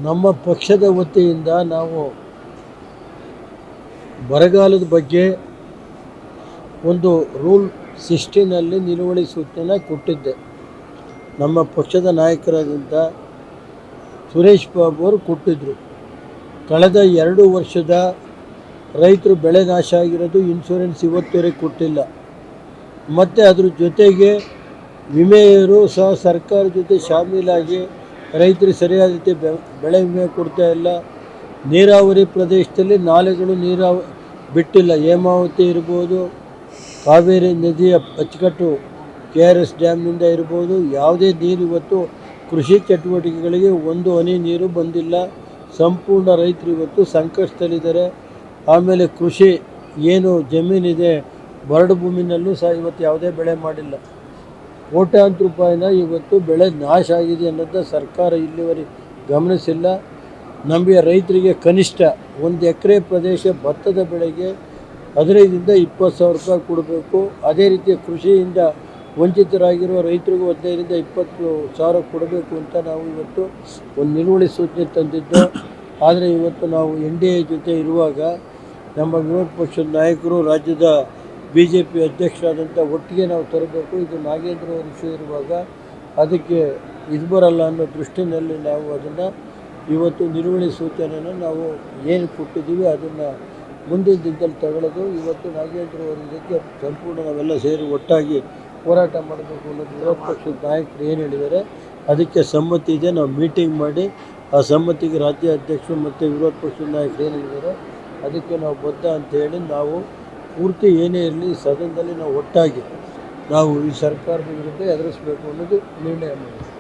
ನಮ್ಮ ಪಕ್ಷದ ವತಿಯಿಂದ ನಾವು ಬರಗಾಲದ ಬಗ್ಗೆ ಒಂದು ರೂಲ್ 16ನಲ್ಲಿ ನಿಲುವಳಿ ಸೂಚನೆ ಕೊಟ್ಟಿದ್ದೆ. ನಮ್ಮ ಪಕ್ಷದ ನಾಯಕರಾದಂಥ ಸುರೇಶ್ ಬಾಬು ಅವರು ಕೊಟ್ಟಿದ್ದರು. ಕಳೆದ 2 ವರ್ಷದ ರೈತರು ಬೆಳೆ ನಾಶ ಆಗಿರೋದು ಇನ್ಶೂರೆನ್ಸ್ ಇವತ್ತುವರೆಗೆ ಕೊಟ್ಟಿಲ್ಲ. ಮತ್ತು ಅದ್ರ ಜೊತೆಗೆ ವಿಮೆಯವರು ಸಹ ಸರ್ಕಾರ ಜೊತೆ ಶಾಮೀಲಾಗಿ ರೈತರಿಗೆ ಸರಿಯಾದ ರೀತಿ ಬೆಳೆ ವಿಮೆ ಕೊಡ್ತಾ ಇಲ್ಲ. ನೀರಾವರಿ ಪ್ರದೇಶದಲ್ಲಿ ನಾಲೆಗಳು ಬಿಟ್ಟಿಲ್ಲ. ಹೇಮಾವತಿ ಇರ್ಬೋದು, ಕಾವೇರಿ ನದಿಯ ಅಚ್ಚುಕಟ್ಟು KRS ಡ್ಯಾಮ್ನಿಂದ ಇರ್ಬೋದು, ಯಾವುದೇ ನೀರು ಇವತ್ತು ಕೃಷಿ ಚಟುವಟಿಕೆಗಳಿಗೆ ಒಂದು ಹನಿ ನೀರು ಬಂದಿಲ್ಲ. ಸಂಪೂರ್ಣ ರೈತರು ಇವತ್ತು ಸಂಕಷ್ಟದಲ್ಲಿದ್ದಾರೆ. ಆಮೇಲೆ ಕೃಷಿ ಏನು ಜಮೀನಿದೆ ಬರಡು ಭೂಮಿನಲ್ಲೂ ಸಹ ಇವತ್ತು ಯಾವುದೇ ಬೆಳೆ ಮಾಡಿಲ್ಲ. ಕೋಟ್ಯಾಂತರ ರೂಪಾಯಿನ ಇವತ್ತು ಬೆಳೆ ನಾಶ ಆಗಿದೆ ಅನ್ನೋದನ್ನ ಸರ್ಕಾರ ಇಲ್ಲಿವರೆಗೆ ಗಮನಿಸಿಲ್ಲ. ನಮಗೆ ರೈತರಿಗೆ ಕನಿಷ್ಠ 1 ಎಕರೆ ಪ್ರದೇಶ ಭತ್ತದ ಬೆಳೆಗೆ 15ರಿಂದ 20 ಸಾವಿರ ರೂಪಾಯಿ ಕೊಡಬೇಕು. ಅದೇ ರೀತಿ ಕೃಷಿಯಿಂದ ವಂಚಿತರಾಗಿರುವ ರೈತರಿಗೂ 15ರಿಂದ 20 ಸಾವಿರ ಕೊಡಬೇಕು ಅಂತ ನಾವು ಇವತ್ತು ಒಂದು ನಿಲುವಳಿ ಸೂಚನೆ ತಂದಿದ್ದು. ಆದರೆ ಇವತ್ತು ನಾವು NDA ಜೊತೆ ಇರುವಾಗ ನಮ್ಮ ವಿರೋಧ ಪಕ್ಷದ ನಾಯಕರು ರಾಜ್ಯದ BJP ಅಧ್ಯಕ್ಷರಾದಂಥ ಒಟ್ಟಿಗೆ ನಾವು ತರಬೇಕು, ಇದು ನಾಗೇಂದ್ರ ಅವರ ವಿಷಯ ಇರುವಾಗ ಅದಕ್ಕೆ ಇದು ಬರಲ್ಲ ಅನ್ನೋ ದೃಷ್ಟಿನಲ್ಲಿ ನಾವು ಅದನ್ನು ಇವತ್ತು ನಿಲುವಳಿ ಸೂಚನೆಯನ್ನು ನಾವು ಏನು ಕೊಟ್ಟಿದ್ದೀವಿ ಅದನ್ನು ಮುಂದಿನ ದಿನದಲ್ಲಿ ತಗೊಳ್ಳೋದು. ಇವತ್ತು ನಾಗೇಂದ್ರ ಅವರ ಇದಕ್ಕೆ ಸಂಪೂರ್ಣ ನಾವೆಲ್ಲ ಸೇರಿ ಒಟ್ಟಾಗಿ ಹೋರಾಟ ಮಾಡಬೇಕು ಅನ್ನೋದು ವಿರೋಧ ಪಕ್ಷದ ನಾಯಕರು ಏನು ಹೇಳಿದ್ದಾರೆ ಅದಕ್ಕೆ ಸಮ್ಮತಿ ಇದೆ. ನಾವು ಮೀಟಿಂಗ್ ಮಾಡಿ ಆ ಸಮ್ಮತಿಗೆ ರಾಜ್ಯ ಅಧ್ಯಕ್ಷರು ಮತ್ತು ವಿರೋಧ ಪಕ್ಷದ ನಾಯಕರು ಏನು ಹೇಳಿದ್ದಾರೆ ಅದಕ್ಕೆ ನಾವು ಬದ್ಧ ಅಂತೇಳಿ ನಾವು ಪೂರ್ತಿ ಏನೇ ಇರಲಿ ಸದನದಲ್ಲಿ ನಾವು ಒಟ್ಟಾಗಿ ನಾವು ಈ ಸರ್ಕಾರದ ವಿರುದ್ಧ ಎದುರಿಸಬೇಕು ಅನ್ನೋದು ನಿರ್ಣಯ ಮಾಡಿದ್ದೀವಿ.